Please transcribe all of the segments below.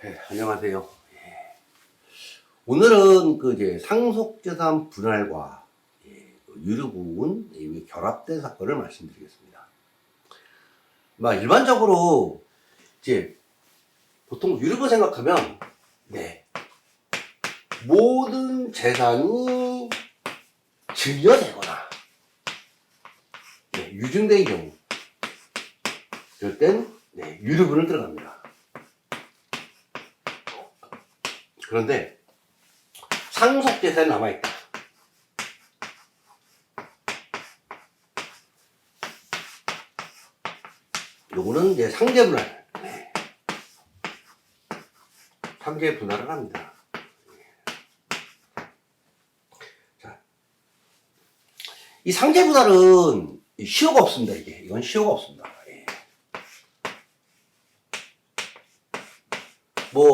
네, 안녕하세요. 오늘은 이제 상속재산 분할과 유류분 결합된 사건을 말씀드리겠습니다. 일반적으로 이제 보통 유류분 생각하면 모든 재산이 증여되거나 유증된 경우 이럴 땐 유류분을 들어갑니다. 그런데 상속재산이 남아있다. 요거는 이제 상제분할. 상제분할을 합니다. 자, 이 상제분할은 시효가 없습니다. 이건 시효가 없습니다.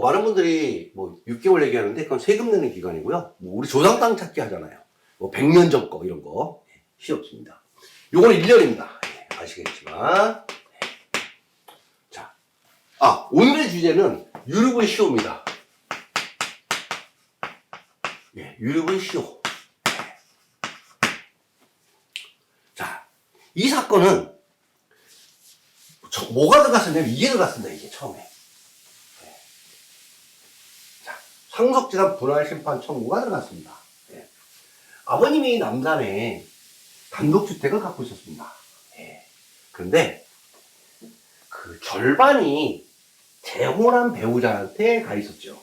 많은 분들이 6개월 얘기하는데 그건 세금 내는 기간이고요. 우리 조상 땅 찾기 하잖아요. 100년 전 거 이런 거 시효 없습니다. 요건 1년입니다. 아시겠지만. 자, 오늘의 주제는 유류분 시효입니다. 유류분 시효. 자, 이 사건은 뭐가 들어갔었냐면 이게 들어갔습니다. 이게 처음에. 상속재산 분할 심판 청구가 들어갔습니다. 아버님이 남산에 단독주택을 갖고 있었습니다. 그런데 그 절반이 재혼한 배우자한테 가 있었죠.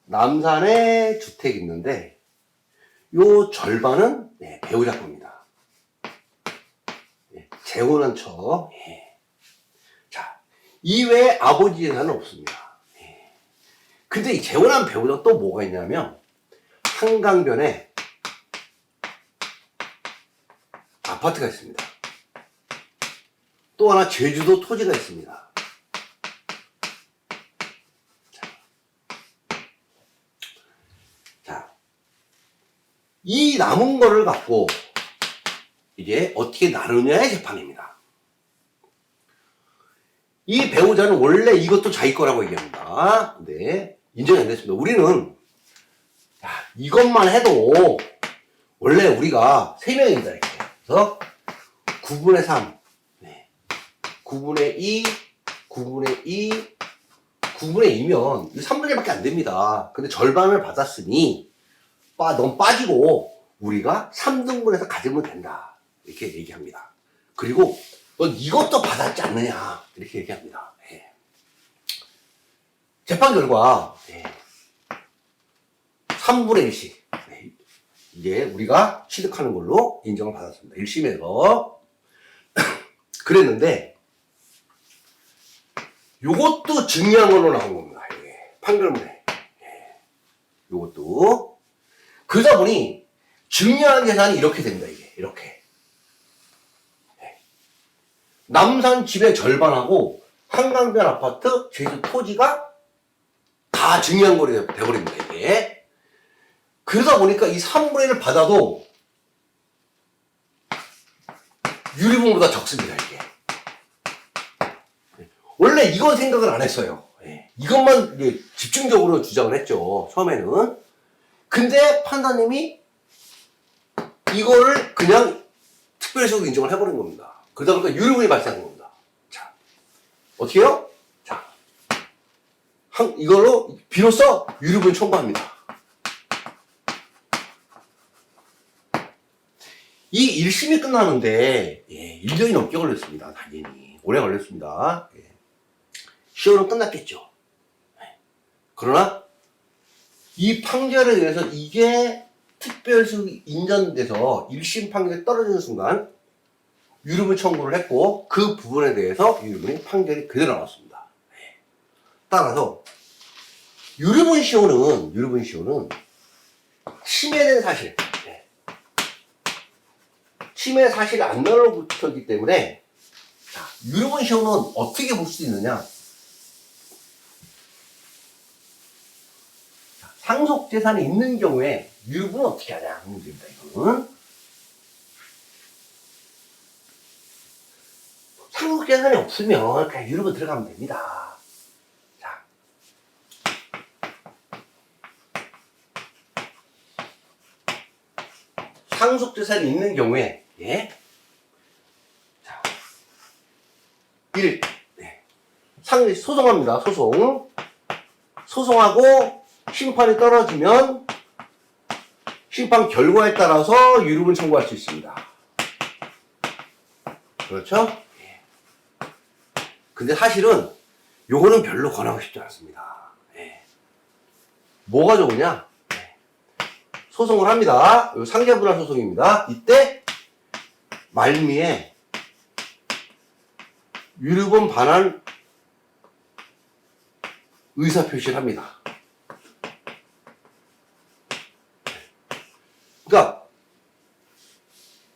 남산에 주택이 있는데 요 절반은 배우자 겁니다. 재혼한 척. 이외에 아버지 재산은 없습니다. 근데 이 재혼한 배우자가 또 뭐가 있냐면 한강변에 아파트가 있습니다. 또 하나 제주도 토지가 있습니다. 자, 이 남은 거를 갖고 이제 어떻게 나누냐의 재판입니다. 이 배우자는 원래 이것도 자기 거라고 얘기합니다. 근데 인정이 안 됐습니다. 우리는 이것만 해도 원래 우리가 3명이다 이렇게. 그래서 9분의 3, 9분의 2, 9분의 2, 9분의 2면 3분의 1밖에 안 됩니다. 근데 절반을 받았으니 넌 빠지고 우리가 3등분해서 가지면 된다. 이렇게 얘기합니다. 그리고 넌 이것도 받았지 않느냐 이렇게 얘기합니다. 재판 결과 3분의 1씩 이제 우리가 취득하는 걸로 인정을 받았습니다. 1심에서 그랬는데 요것도 증여한 걸로 나온 겁니다. 판결문에 요것도 그러다 보니 증여한 재산이 이렇게 됩니다. 이렇게 남산 집의 절반하고 한강변 아파트, 제주 토지가 다 증여한 거로 돼버립니다, 이게. 그러다 보니까 이 3분의 1을 받아도 유류분보다 적습니다, 이게. 원래 이건 생각을 안 했어요. 이것만 집중적으로 주장을 했죠, 처음에는. 근데 판사님이 이거를 그냥 특별시효로 인정을 해버린 겁니다. 그러다 보니까 유류분이 발생한 겁니다. 자, 어떻게 해요? 자, 이걸로 비로소 유류분 청구합니다. 이 1심이 끝나는데 1년이 넘게 걸렸습니다. 당연히 오래 걸렸습니다. 시효는 끝났겠죠. 그러나 이 판결에 의해서 이게 특별시효 인정돼서 1심 판결이 떨어지는 순간 유류분 청구를 했고 그 부분에 대해서 유류분이 판결이 그대로 나왔습니다. 따라서 유류분 시효는 침해된 사실, 침해 사실이 안 날로붙었기 때문에 유류분 시효는 어떻게 볼 수 있느냐? 상속 재산이 있는 경우에 유류분은 어떻게 하냐 문제입니다. 이거는 상속재산이 없으면 그냥 유류분 들어가면 됩니다. 자. 상속재산이 있는 경우에, 예. 자. 1. 네. 소송합니다. 소송하고 심판이 떨어지면 심판 결과에 따라서 유류분 청구할 수 있습니다. 그렇죠? 예. 근데 사실은 요거는 별로 권하고 싶지 않습니다. 예. 뭐가 좋으냐? 예. 소송을 합니다. 상대분할 소송입니다. 이때 말미에 유류분 반환 의사표시를 합니다. 그러니까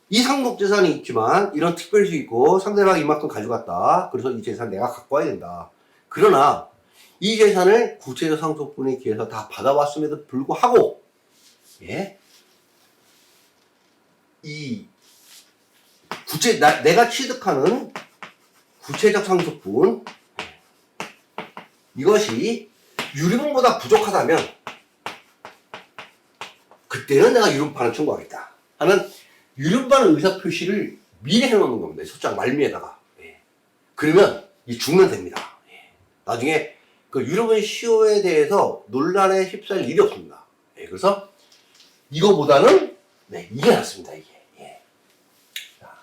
이 상속재산이 있지만 이런 특별수 있고 상대방이 이만큼 가져갔다. 그래서 이 재산 내가 갖고 와야 된다. 그러나 이 재산을 구체적 상속분에 기해서 다 받아왔음에도 불구하고, 예, 이 내가 취득하는 구체적 상속분, 이것이 유류분보다 부족하다면 그때는 내가 유류분반을 청구하겠다 하는 유류분반의 의사표시를 미리 해놓는 겁니다. 소장 말미에다가. 예. 그러면 이 죽면 됩니다. 예. 나중에 그 유류분 시효에 대해서 논란에 휩싸일 일이 없습니다. 예. 그래서 이거보다는 네, 이게 낫습니다. 이게. 예. 자,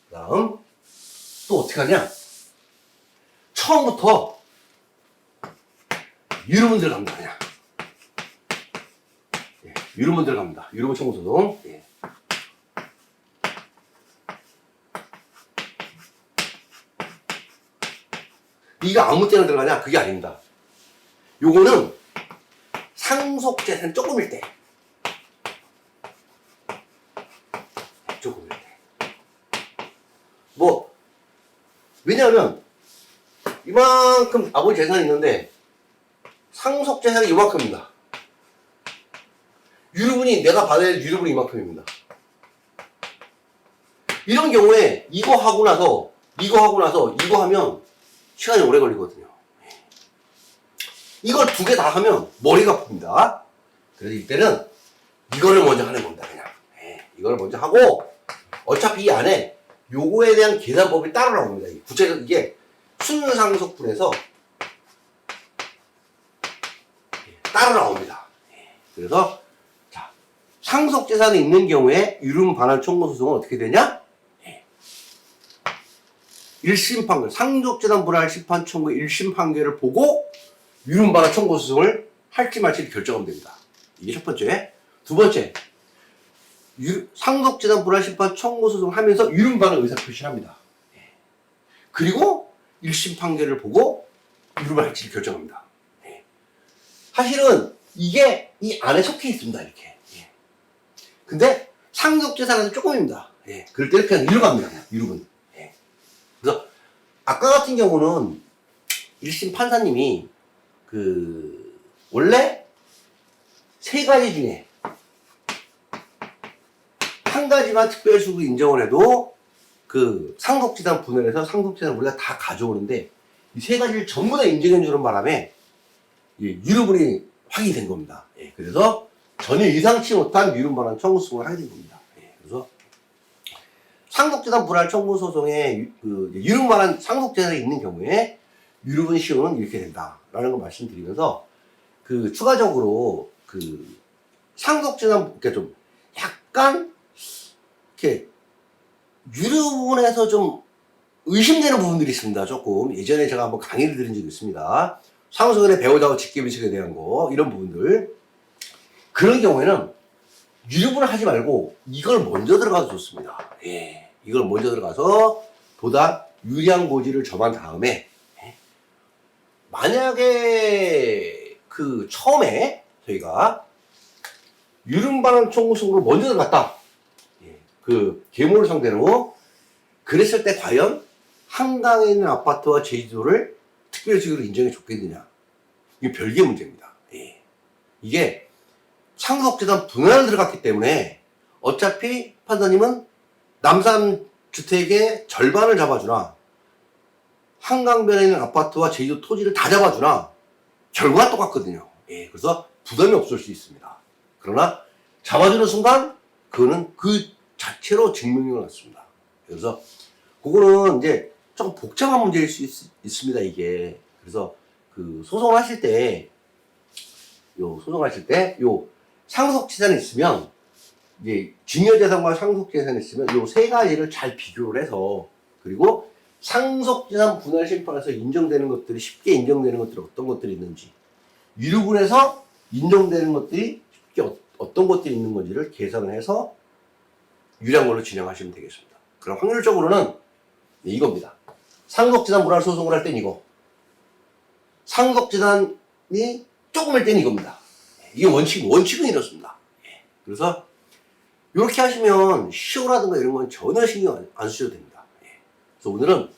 그다음 또 어떻게 하냐? 처음부터 유류분 들어갑니다. 그냥. 예. 유류분 들어갑니다. 유류분 청구소송. 예. 이가 아무 때나 들어가냐? 그게 아닙니다. 요거는 상속재산 조금일 때. 조금일 때. 뭐, 왜냐하면, 이만큼 아버지 재산이 있는데, 상속재산이 이만큼입니다. 유류분이, 내가 받아야 될 유류분이 이만큼입니다. 이런 경우에, 이거 하고 나서, 이거 하면, 시간이 오래 걸리거든요. 이걸 두 개 다 하면 머리가 아픕니다. 그래서 이때는 이거를 먼저 하는 겁니다. 그냥. 이걸 먼저 하고 어차피 이 안에 요거에 대한 계산법이 따로 나옵니다. 구체적 이게 순상속분에서 따로 나옵니다. 그래서 자, 상속재산이 있는 경우에 유류분 반환 청구 소송은 어떻게 되냐? 1심 판결, 상속재산 분할 심판 청구 1심 판결을 보고 유류분 반환 청구 소송을 할지 말지 결정하면 됩니다. 이게 첫 번째. 두 번째, 상속재산 분할 심판 청구 소송을 하면서 유류분 반환 의사 표시를 합니다. 그리고 1심 판결을 보고 유류분 할지를 결정합니다. 사실은 이게 이 안에 속해 있습니다. 이렇게. 근데 상속재산은 조금입니다. 그럴 때 이렇게 이렇게 갑니다. 유류분. 그래서 아까 같은 경우는 1심 판사님이 원래 세 가지 중에 한 가지만 특별수로 인정을 해도 상속재산 분할해서 상속재산 우리가 다 가져오는데 이 세 가지를 전부 다 인정해 주는 바람에 유류분이 확인된 겁니다. 그래서 전혀 예상치 못한 유류분 반환 청구 소송을 하게 된 겁니다. 그래서 상속재산 분할 청구 소송에 유류분 반환 상속재산이 있는 경우에 유류분 시효는 이렇게 된다라는 걸 말씀드리면서 추가적으로 상속재산 그러니까 좀 약간 이렇게 유류분에서 좀 의심되는 부분들이 있습니다. 조금 예전에 제가 한번 강의를 드린 적이 있습니다. 상속연의 배우자와 직계비식에 대한 거 이런 부분들 그런 경우에는 유류분을 하지 말고 이걸 먼저 들어가도 좋습니다. 이걸 먼저 들어가서 보다 유리한 고지를 점한 다음에 만약에 처음에 저희가 유류분 반환 청구 소송을 먼저 들어갔다. 계모를 상대로 그랬을 때 과연 한강에 있는 아파트와 제주도를 특별지구로 인정해 줬겠느냐. 이게 별개의 문제입니다. 이게 상속재산 분할을 들어갔기 때문에 어차피 판사님은 남산 주택의 절반을 잡아주나 한강변에 있는 아파트와 제주도 토지를 다 잡아주나 결과가 똑같거든요. 예, 그래서 부담이 없을 수 있습니다. 그러나 잡아주는 순간 그거는 그 자체로 증명이 났습니다. 그래서 그거는 이제 조금 복잡한 문제일 수 있습니다, 이게. 그래서 그 소송을 하실 때, 상속재산이 있으면, 이제 증여재산과 상속재산이 있으면 요 세 가지를 잘 비교를 해서, 그리고 상속재산 분할 심판에서 인정되는 것들이, 쉽게 인정되는 것들이 어떤 것들이 있는지, 유류분에서 인정되는 것들이 쉽게 어떤 것들이 있는 건지를 계산을 해서 유리한 걸로 진행하시면 되겠습니다. 그럼 확률적으로는 이겁니다. 상속재산 분할 소송을 할 땐 이거. 상속재산이 조금일 땐 이겁니다. 이게 원칙은 이렇습니다. 그래서 이렇게 하시면 시효라든가 이런 건 전혀 신경 안 쓰셔도 됩니다. 그래서 오늘은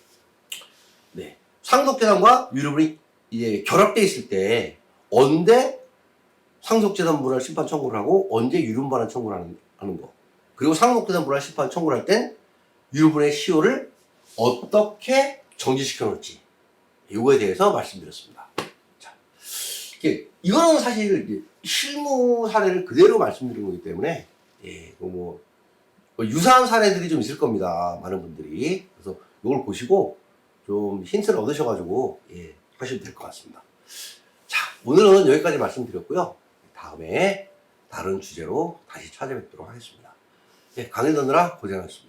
상속재산과 유류분이 이제 결합되어 있을 때 언제 상속재산 분할 심판 청구를 하고 언제 유류분 반환 청구를 하는 거. 그리고 상속재산 분할 심판 청구를 할 땐 유류분의 시효를 어떻게 정지시켜 놓을지 이거에 대해서 말씀드렸습니다. 자, 이거는 사실 실무 사례를 그대로 말씀드린 거기 때문에 뭐 유사한 사례들이 좀 있을 겁니다. 많은 분들이. 그래서 이걸 보시고 좀 힌트를 얻으셔가지고 하시면 될 것 같습니다. 자, 오늘은 여기까지 말씀드렸고요. 다음에 다른 주제로 다시 찾아뵙도록 하겠습니다. 강의 듣느라 고생하셨습니다.